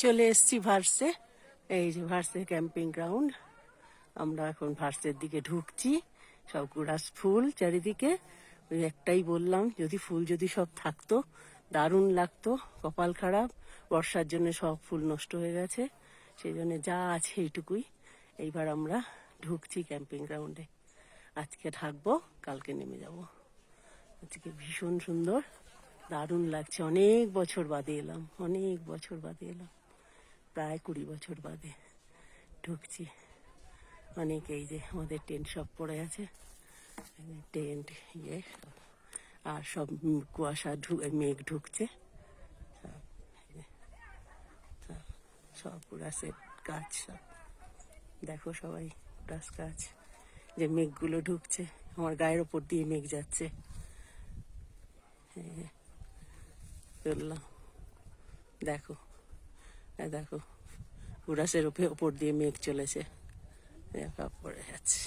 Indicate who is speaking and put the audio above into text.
Speaker 1: চলে এসছি ভার্সে। এই যে ভার্সে ক্যাম্পিং গ্রাউন্ড। আমরা এখন ভার্সের দিকে ঢুকছি। সব গুড়াস ফুল চারিদিকে। ওই একটাই বললাম, যদি সব থাকতো দারুণ লাগতো। কপাল খারাপ, বর্ষার জন্য সব ফুল নষ্ট হয়ে গেছে। সেই জন্য যা আছে এইটুকুই। এইবার আমরা ঢুকছি ক্যাম্পিং গ্রাউন্ডে। আজকে থাকবো, কালকে নেমে যাব। আজকে ভীষণ সুন্দর, দারুণ লাগছে। অনেক বছর বাদে এলাম, অনেক বছর বাদে এলাম, প্রায় 20 বছর বাদে ঢুকছি। অনেক এই যে আমাদের টেন্ট সব পড়ে আছে, টেন্ট ইয়ে, আর সব কুয়াশা মেঘ ঢুকছে। সব কুড়াসের গাছ, সব দেখো সবাই কুড়াস গাছ। যে মেঘগুলো ঢুকছে, আমার গায়ের ওপর দিয়ে মেঘ যাচ্ছে। চললাম, দেখো দেখো কুড়াসের ওপর দিয়ে মেঘ চলেছে, পড়ে যাচ্ছে।